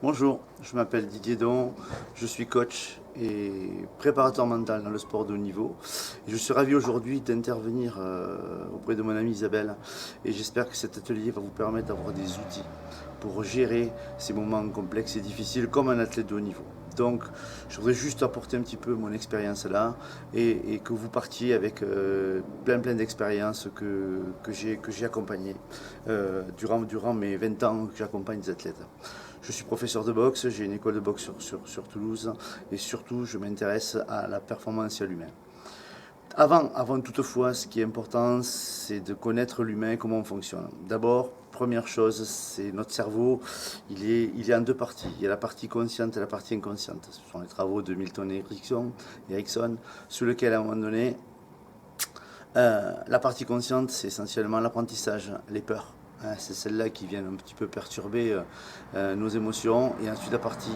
Bonjour, je m'appelle Didier Don, je suis coach et préparateur mental dans le sport de haut niveau. Et je suis ravi aujourd'hui d'intervenir auprès de mon amie Isabelle et j'espère que cet atelier va vous permettre d'avoir des outils pour gérer ces moments complexes et difficiles comme un athlète de haut niveau. Donc, je voudrais juste apporter un petit peu mon expérience là et que vous partiez avec plein d'expériences que j'ai accompagnées durant mes 20 ans que j'accompagne des athlètes. Je suis professeur de boxe, j'ai une école de boxe sur Toulouse et surtout je m'intéresse à la performance et à l'humain. Avant toutefois, ce qui est important, c'est de connaître l'humain, comment on fonctionne. D'abord, première chose, c'est notre cerveau, il est en deux parties. Il y a la partie consciente et la partie inconsciente. Ce sont les travaux de Milton et Erickson, sur lesquels à un moment donné, la partie consciente, c'est essentiellement l'apprentissage, les peurs. C'est celles-là qui viennent un petit peu perturber nos émotions. Et ensuite la partie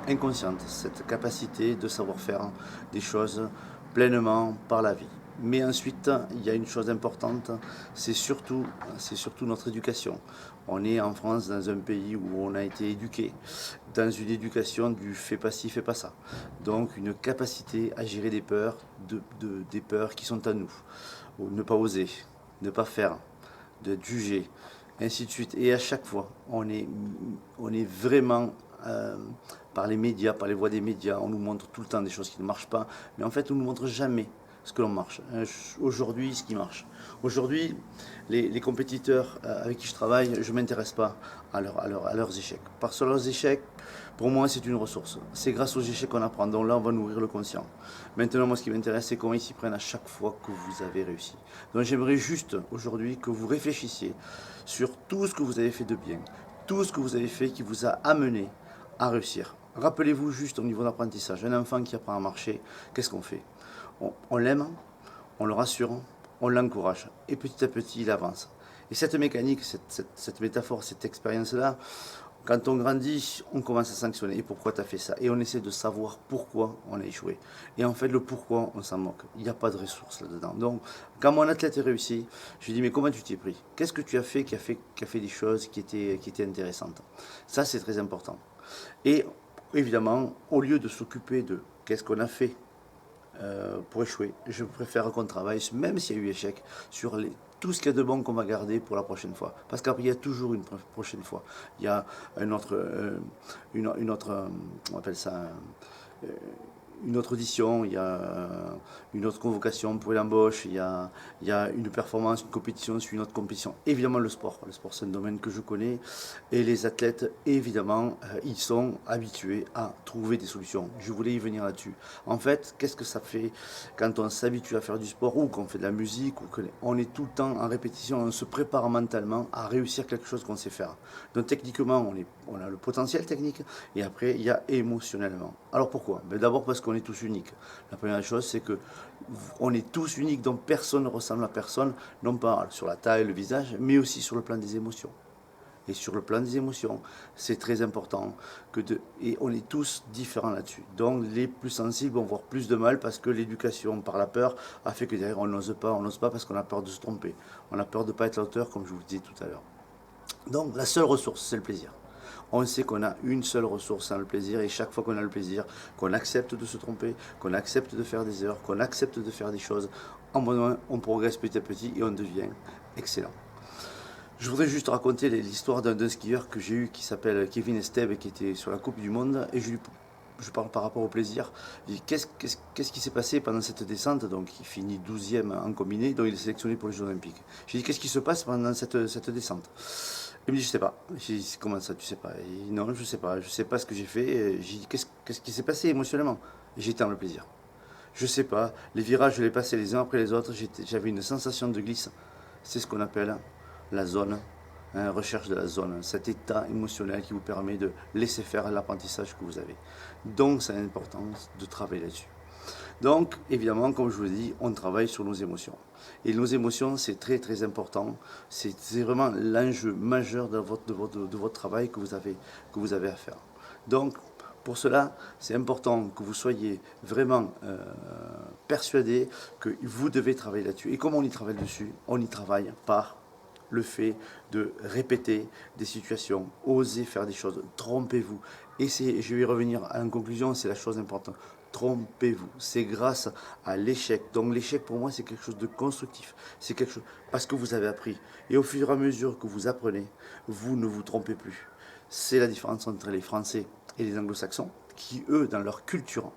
inconsciente, cette capacité de savoir faire des choses pleinement par la vie. Mais ensuite, il y a une chose importante, c'est surtout notre éducation. On est en France dans un pays où on a été éduqué dans une éducation du fais pas ci, fais pas ça. Donc une capacité à gérer des peurs, des peurs qui sont à nous. Ne pas oser, ne pas faire, de juger, ainsi de suite. Et à chaque fois, on est vraiment par les médias, par les voix des médias, on nous montre tout le temps des choses qui ne marchent pas, mais en fait, on ne nous montre jamais ce que l'on marche. Aujourd'hui, ce qui marche. Aujourd'hui, les compétiteurs avec qui je travaille, je ne m'intéresse pas à leurs échecs. Parce que leurs échecs, pour moi, c'est une ressource. C'est grâce aux échecs qu'on apprend. Donc là, on va nourrir le conscient. Maintenant, moi, ce qui m'intéresse, c'est comment ils s'y prennent à chaque fois que vous avez réussi. Donc j'aimerais juste aujourd'hui que vous réfléchissiez sur tout ce que vous avez fait de bien, tout ce que vous avez fait qui vous a amené à réussir. Rappelez-vous juste au niveau d'apprentissage, un enfant qui apprend à marcher, qu'est-ce qu'on fait? On l'aime, on le rassure, on l'encourage, et petit à petit, il avance. Et cette mécanique, cette métaphore, cette expérience-là, quand on grandit, on commence à sanctionner. Et pourquoi tu as fait ça? Et on essaie de savoir pourquoi on a échoué. Et en fait, le pourquoi, on s'en moque. Il n'y a pas de ressources là-dedans. Donc, quand mon athlète est réussi, je lui dis, mais comment tu t'es pris? Qu'est-ce que tu as fait qui a fait des choses qui étaient intéressantes? Ça, c'est très important. Et évidemment, au lieu de s'occuper de qu'est-ce qu'on a fait pour échouer. Je préfère qu'on travaille, même s'il y a eu échec, sur tout ce qu'il y a de bon qu'on va garder pour la prochaine fois. Parce qu'après, il y a toujours une prochaine fois. Il y a un autre, une autre, on appelle ça, euh, une autre audition, il y a une autre convocation pour l'embauche, il y a une performance, une compétition sur une autre compétition. Évidemment, le sport. Le sport, c'est un domaine que je connais. Et les athlètes, évidemment, ils sont habitués à trouver des solutions. Je voulais y venir là-dessus. En fait, qu'est-ce que ça fait quand on s'habitue à faire du sport ou qu'on fait de la musique ou qu'on est tout le temps en répétition, on se prépare mentalement à réussir quelque chose qu'on sait faire. Donc techniquement, on a le potentiel technique et après, il y a émotionnellement. Alors pourquoi? Ben d'abord parce qu'on est tous uniques. La première chose, c'est que on est tous uniques, donc personne ne ressemble à personne, non pas sur la taille, le visage, mais aussi sur le plan des émotions. Et sur le plan des émotions, c'est très important et on est tous différents là-dessus. Donc les plus sensibles vont avoir plus de mal parce que l'éducation par la peur a fait que derrière on n'ose pas parce qu'on a peur de se tromper. On a peur de ne pas être à l'auteur comme je vous le disais tout à l'heure. Donc la seule ressource, c'est le plaisir. On sait qu'on a une seule ressource, c'est le plaisir, et chaque fois qu'on a le plaisir, qu'on accepte de se tromper, qu'on accepte de faire des erreurs, qu'on accepte de faire des choses, on progresse petit à petit et on devient excellent. Je voudrais juste raconter l'histoire d'un skieur que j'ai eu qui s'appelle Kevin Esteve qui était sur la Coupe du Monde et je parle par rapport au plaisir. Qu'est-ce qui s'est passé pendant cette descente? Donc il finit 12e en combiné, donc il est sélectionné pour les Jeux Olympiques. J'ai dit qu'est-ce qui se passe pendant cette descente? Il me dit je sais pas. J'ai dit comment ça tu sais pas? Il dit non je sais pas ce que j'ai fait. J'ai dit qu'est-ce qui s'est passé émotionnellement? J'étais dans le plaisir. Je sais pas, les virages je les passais les uns après les autres, j'avais une sensation de glisse. C'est ce qu'on appelle la zone, recherche de la zone, cet état émotionnel qui vous permet de laisser faire l'apprentissage que vous avez. Donc, c'est important de travailler là-dessus. Donc, évidemment, comme je vous l'ai dit, on travaille sur nos émotions. Et nos émotions, c'est très très important. C'est vraiment l'enjeu majeur de votre travail que vous avez à faire. Donc, pour cela, c'est important que vous soyez vraiment persuadé que vous devez travailler là-dessus. Et comment on y travaille dessus? On y travaille par le fait de répéter des situations, oser faire des choses, trompez-vous. Et je vais y revenir en conclusion, c'est la chose importante. Trompez-vous, c'est grâce à l'échec. Donc l'échec pour moi c'est quelque chose de constructif, c'est quelque chose parce que vous avez appris. Et au fur et à mesure que vous apprenez, vous ne vous trompez plus. C'est la différence entre les Français et les Anglo-Saxons, qui eux, dans leur culture,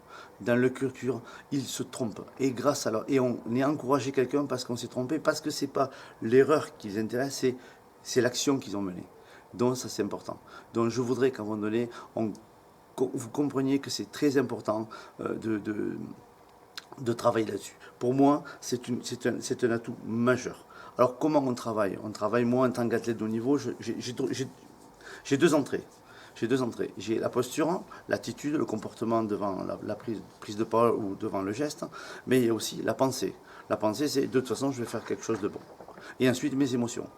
ils se trompent. Et grâce à leur, et on est encouragé quelqu'un parce qu'on s'est trompé, parce que c'est pas l'erreur qui les intéresse, c'est l'action qu'ils ont menée. Donc ça c'est important. Donc je voudrais qu'à un moment donné, vous compreniez que c'est très important de travailler là-dessus. Pour moi, c'est un atout majeur. Alors comment on travaille? On travaille, moi en tant qu'athlète de haut niveau, j'ai deux entrées. J'ai deux entrées. J'ai la posture, l'attitude, le comportement devant la prise de parole ou devant le geste, mais il y a aussi la pensée. La pensée, c'est de toute façon, je vais faire quelque chose de bon. Et ensuite, mes émotions.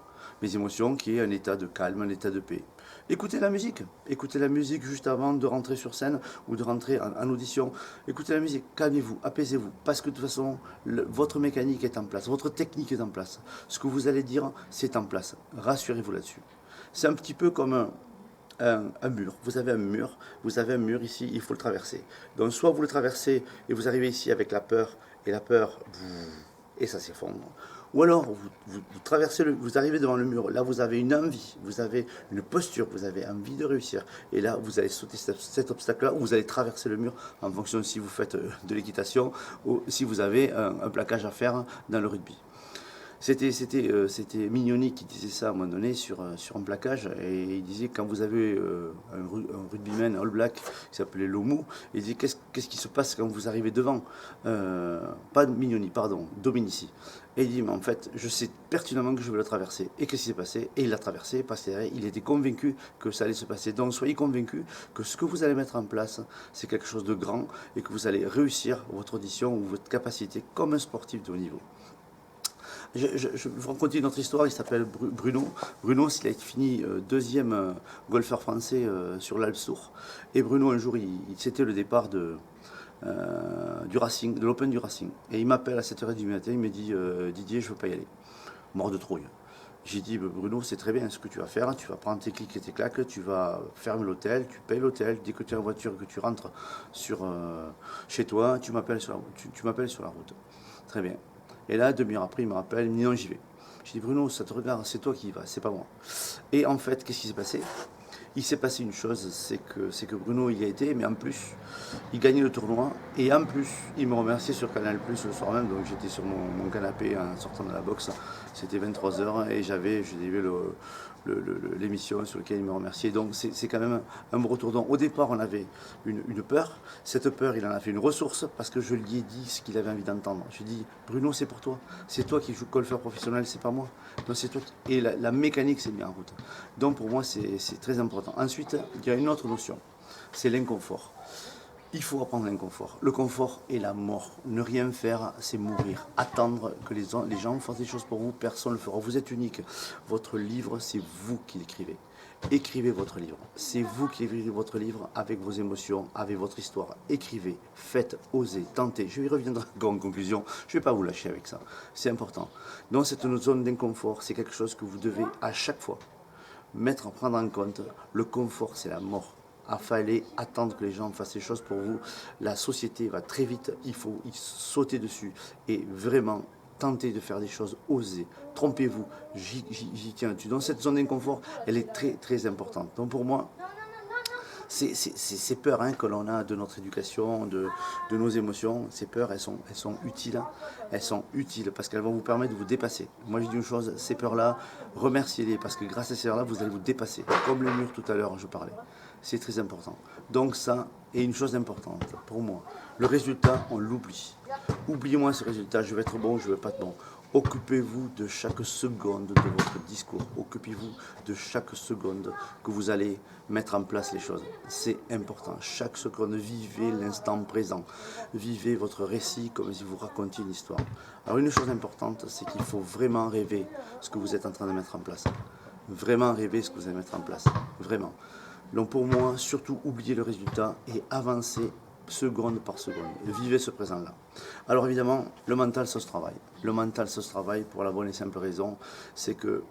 Mes émotions qui est un état de calme, un état de paix. Écoutez la musique. Écoutez la musique juste avant de rentrer sur scène ou de rentrer en audition. Écoutez la musique. Calmez-vous, apaisez-vous. Parce que de toute façon, votre mécanique est en place. Votre technique est en place. Ce que vous allez dire, c'est en place. Rassurez-vous là-dessus. C'est un petit peu comme un mur. Vous avez un mur ici, il faut le traverser. Donc soit vous le traversez et vous arrivez ici avec la peur, et la peur, et ça s'effondre. Ou alors vous traversez, vous arrivez devant le mur, là vous avez une envie, vous avez une posture, vous avez envie de réussir. Et là vous allez sauter cet obstacle-là, ou vous allez traverser le mur en fonction de si vous faites de l'équitation ou si vous avez un plaquage à faire dans le rugby. C'était Mignoni qui disait ça à un moment donné sur un plaquage, et il disait quand vous avez un rugbyman All Black qui s'appelait Lomu, il disait qu'est-ce qui se passe quand vous arrivez devant, pas Mignoni, pardon, Dominici, et il dit mais en fait je sais pertinemment que je vais le traverser. Et qu'est-ce qui s'est passé? Et il l'a traversé parce qu'il était convaincu que ça allait se passer. Donc soyez convaincus que ce que vous allez mettre en place c'est quelque chose de grand et que vous allez réussir votre audition ou votre capacité comme un sportif de haut niveau. Je vous raconte une autre histoire, il s'appelle Bruno. Bruno, il a fini deuxième golfeur français sur l'Alps Tour. Et Bruno, un jour, c'était le départ du Racing, de l'Open du Racing. Et il m'appelle à 7h30 du matin, il me dit Didier, je ne veux pas y aller. Mort de trouille. J'ai dit Bruno, c'est très bien ce que tu vas faire, tu vas prendre tes clics et tes claques, tu vas fermer l'hôtel, tu payes l'hôtel, dès que tu es en voiture, que tu rentres chez toi, tu m'appelles sur la route. Très bien. Et là, 2 heures après, il me rappelle, il me dit non, j'y vais. Je dis Bruno, ça te regarde, c'est toi qui y vas, c'est pas moi. Et en fait, qu'est-ce qui s'est passé? Il s'est passé une chose, c'est que Bruno y a été, mais en plus, il gagnait le tournoi, et en plus, il me remerciait sur Canal Plus le soir même, donc j'étais sur mon canapé en sortant de la boxe, c'était 23h, et j'avais l'émission sur laquelle il me remerciait, donc c'est quand même un beau retour. Donc au départ, on avait une peur, cette peur, il en a fait une ressource, parce que je lui ai dit ce qu'il avait envie d'entendre. Je lui ai dit, Bruno, c'est pour toi, c'est toi qui joues golfeur professionnel, c'est pas moi. Donc c'est toi et la mécanique s'est mise en route. Donc pour moi, c'est très important. Ensuite, il y a une autre notion, c'est l'inconfort. Il faut apprendre l'inconfort. Le confort est la mort. Ne rien faire, c'est mourir. Attendre que les gens fassent des choses pour vous, personne ne le fera. Vous êtes unique. Votre livre, c'est vous qui l'écrivez. Écrivez votre livre. C'est vous qui écrivez votre livre avec vos émotions, avec votre histoire. Écrivez, faites, osez, tentez. Je y reviendrai en conclusion. Je ne vais pas vous lâcher avec ça. C'est important. Donc cette zone d'inconfort, c'est quelque chose que vous devez à chaque fois prendre en compte. Le confort, c'est la mort. Il fallait attendre que les gens fassent les choses pour vous. La société va très vite, il faut y sauter dessus et vraiment tenter de faire des choses, oser. Trompez-vous, j'y tiens dessus. Donc cette zone d'inconfort, elle est très très importante. Donc pour moi, ces peurs que l'on a de notre éducation, de nos émotions, ces peurs, elles sont utiles. Elles sont utiles parce qu'elles vont vous permettre de vous dépasser. Moi, je dis une chose, ces peurs-là, remerciez-les parce que grâce à ces peurs-là, vous allez vous dépasser. Comme le mur tout à l'heure, je parlais. C'est très important. Donc ça est une chose importante pour moi. Le résultat, on l'oublie. Oubliez-moi ce résultat, je vais être bon, je ne vais pas être bon. Occupez-vous de chaque seconde de votre discours. Occupez-vous de chaque seconde que vous allez mettre en place les choses. C'est important. Chaque seconde, vivez l'instant présent. Vivez votre récit comme si vous racontiez une histoire. Alors une chose importante, c'est qu'il faut vraiment rêver ce que vous êtes en train de mettre en place. Vraiment rêver ce que vous allez mettre en place. Vraiment. Donc pour moi, surtout oubliez le résultat et avancez seconde par seconde. Vivez ce présent-là. Alors évidemment, le mental, ça se travaille. Le mental, ça se travaille pour la bonne et simple raison, c'est que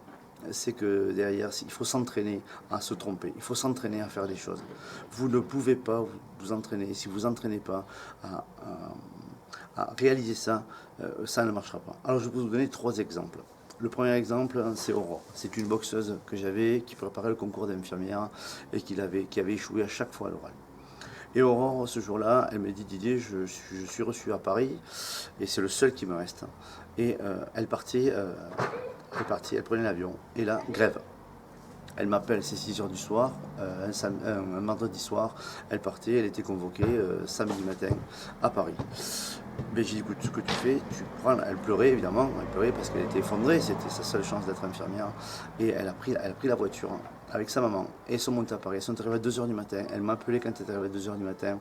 c'est que derrière, il faut s'entraîner à se tromper, il faut s'entraîner à faire des choses. Vous ne pouvez pas vous entraîner, si vous entraînez pas à, à réaliser ça, ça ne marchera pas. Alors je vais vous donner 3 exemples. Le premier exemple, c'est Aurore. C'est une boxeuse que j'avais qui préparait le concours d'infirmière et qui avait échoué à chaque fois à l'oral. Et Aurore, ce jour-là, elle me dit Didier, je suis reçu à Paris et c'est le seul qui me reste. Et elle partait, elle prenait l'avion et là, grève. Elle m'appelle, c'est 6 heures du soir, un vendredi soir, elle partait, elle était convoquée samedi matin à Paris. Mais j'ai dit, écoute, ce que tu fais, tu prends, elle pleurait évidemment, elle pleurait parce qu'elle était effondrée, c'était sa seule chance d'être infirmière. Et elle a pris la voiture avec sa maman et ils sont montés à Paris, elles sont arrivées à 2 heures du matin. Elle m'a appelé quand elle est arrivée à 2 heures du matin.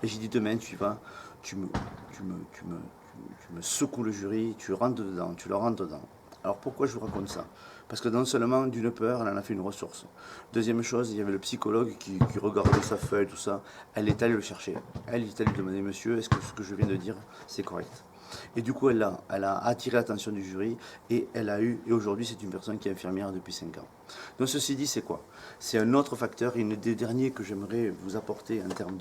Et j'ai dit, demain tu y vas, tu me, tu me, tu me, tu me secoues le jury, tu rentres dedans, tu le rentres dedans. Alors pourquoi je vous raconte ça? Parce que non seulement d'une peur, elle en a fait une ressource. Deuxième chose, il y avait le psychologue qui regardait sa feuille, tout ça. Elle est allée le chercher. Elle est allée lui demander, monsieur, est-ce que ce que je viens de dire, c'est correct? Et du coup, elle a attiré l'attention du jury et et aujourd'hui, c'est une personne qui est infirmière depuis 5 ans. Donc ceci dit, c'est quoi? C'est un autre facteur, et un des derniers que j'aimerais vous apporter en termes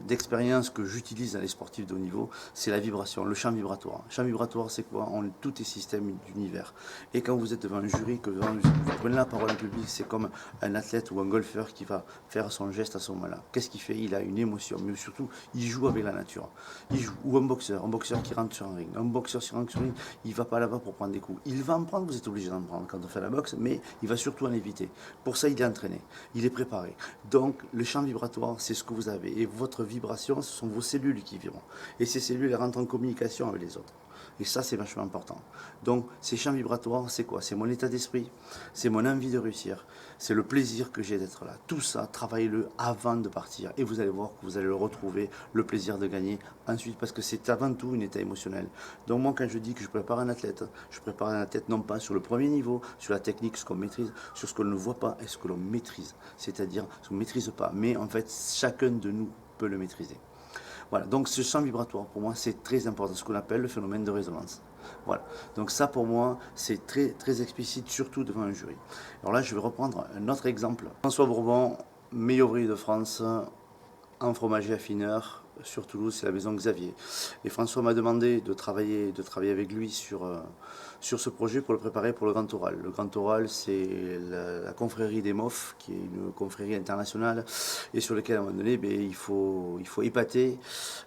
d'expérience que j'utilise dans les sportifs de haut niveau, c'est la vibration, le champ vibratoire. Le champ vibratoire, c'est quoi? Tout est système d'univers. Et quand vous êtes devant un jury, que vous prenez la parole en public, c'est comme un athlète ou un golfeur qui va faire son geste à ce moment-là. Qu'est-ce qu'il fait? Il a une émotion, mais surtout, il joue avec la nature. Il joue. Ou un boxeur qui rentre sur un ring. Un boxeur qui rentre sur un ring, il ne va pas là-bas pour prendre des coups. Il va en prendre, vous êtes obligé d'en prendre quand on fait la boxe, mais il va surtout en éviter. Pour ça, il est entraîné, il est préparé. Donc, le champ vibratoire, c'est ce que vous avez. Et votre vibration, ce sont vos cellules qui vibrent. Et ces cellules, elles rentrent en communication avec les autres. Et ça, c'est vachement important. Donc, ces champs vibratoires, c'est quoi? C'est mon état d'esprit, c'est mon envie de réussir, c'est le plaisir que j'ai d'être là. Tout ça, travaillez-le avant de partir. Et vous allez voir que vous allez le retrouver, le plaisir de gagner ensuite, parce que c'est avant tout un état émotionnel. Donc, moi, quand je dis que je prépare un athlète, je prépare un athlète non pas sur le premier niveau, sur la technique, ce qu'on maîtrise, sur ce qu'on ne voit pas et ce que l'on maîtrise. C'est-à-dire, ce qu'on ne maîtrise pas. Mais en fait, chacun de nous peut le maîtriser. Voilà, donc ce champ vibratoire, pour moi, c'est très important, ce qu'on appelle le phénomène de résonance. Voilà, donc ça, pour moi, c'est très, très explicite, surtout devant un jury. Alors là, je vais reprendre un autre exemple. François Bourbon, meilleur ouvrier de France, en fromager affineur, sur Toulouse, c'est la maison Xavier. Et François m'a demandé de travailler avec lui sur ce projet pour le préparer pour le Grand Oral. Le Grand Oral, c'est la confrérie des MOF, qui est une confrérie internationale, et sur lequel, à un moment donné, il faut épater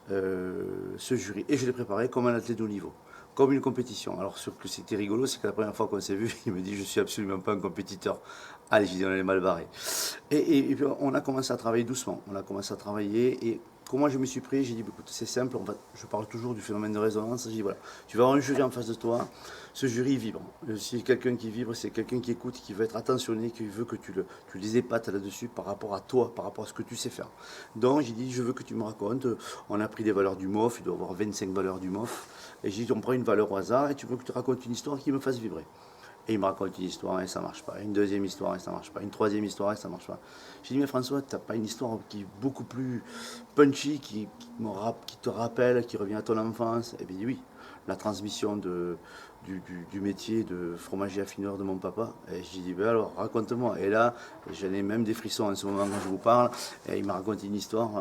ce jury. Et je l'ai préparé comme un athlète de haut niveau, comme une compétition. Alors, ce que c'était rigolo, c'est que la première fois qu'on s'est vu, il me dit, je suis absolument pas un compétiteur. Allez, j'ai dit, on est mal barré. Et puis, on a commencé à travailler doucement. On a commencé à travailler, et comment je me suis pris? J'ai dit, écoute, c'est simple, je parle toujours du phénomène de résonance. J'ai dit, voilà, tu vas avoir un jury en face de toi, ce jury vibre. Si quelqu'un qui vibre, c'est quelqu'un qui écoute, qui veut être attentionné, qui veut que tu les épates là-dessus par rapport à toi, par rapport à ce que tu sais faire. Donc j'ai dit, je veux que tu me racontes, on a pris des valeurs du MOF, il doit y avoir 25 valeurs du MOF, et j'ai dit, on prend une valeur au hasard, et tu veux que tu racontes une histoire qui me fasse vibrer. Et il me raconte une histoire et ça marche pas. Une deuxième histoire et ça marche pas. Une troisième histoire et ça marche pas. J'ai dit, mais François, t'as pas une histoire qui est beaucoup plus punchy, qui te rappelle, qui revient à ton enfance? Et bien, il dit oui, la transmission du métier de fromager affineur de mon papa. Et j'ai dit, ben alors, raconte-moi. Et là, j'en ai même des frissons en ce moment quand je vous parle. Et il m'a raconté une histoire.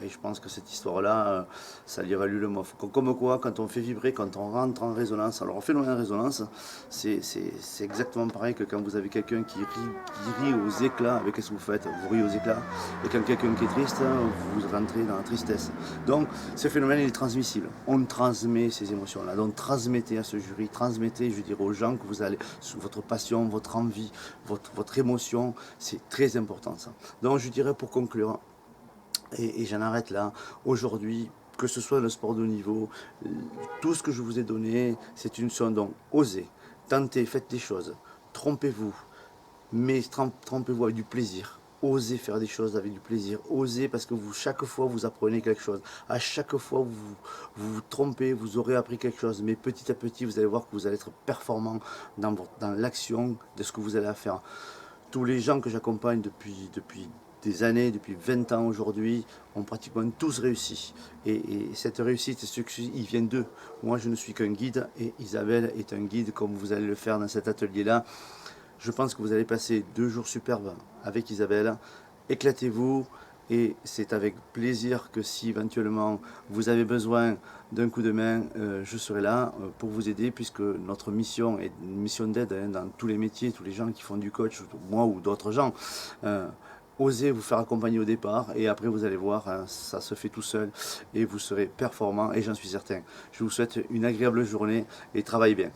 Et je pense que cette histoire-là, ça lui a valu le MOF. Comme quoi, quand on fait vibrer, quand on rentre en résonance, alors on fait en résonance, c'est exactement pareil que quand vous avez quelqu'un qui rit aux éclats. Avec ce que vous faites? Vous riez aux éclats. Et quand quelqu'un qui est triste, vous rentrez dans la tristesse. Donc, ce phénomène, il est transmissible. On transmet ces émotions-là. Donc, transmettez à ce jury, transmettez, je dirais aux gens que vous allez, votre passion, votre envie, votre émotion, c'est très important ça. Donc je dirais pour conclure, et j'en arrête là, aujourd'hui, que ce soit le sport de haut niveau, tout ce que je vous ai donné, c'est une leçon. Donc osez, tentez, faites des choses, trompez-vous, mais trompez-vous avec du plaisir. Osez faire des choses avec du plaisir. Osez parce que chaque fois, vous apprenez quelque chose. À chaque fois, vous trompez, vous aurez appris quelque chose. Mais petit à petit, vous allez voir que vous allez être performant dans l'action de ce que vous allez faire. Tous les gens que j'accompagne depuis des années, depuis 20 ans aujourd'hui, ont pratiquement tous réussi. Et cette réussite, ce succès, il vient d'eux. Moi, je ne suis qu'un guide et Isabelle est un guide comme vous allez le faire dans cet atelier-là. Je pense que vous allez passer 2 jours superbes avec Isabelle. Éclatez-vous et c'est avec plaisir que si éventuellement vous avez besoin d'un coup de main, je serai là pour vous aider puisque notre mission est une mission d'aide hein, dans tous les métiers, tous les gens qui font du coach, moi ou d'autres gens. Euh, Osez vous faire accompagner au départ et après vous allez voir, hein, ça se fait tout seul et vous serez performant et j'en suis certain. Je vous souhaite une agréable journée et travaillez bien.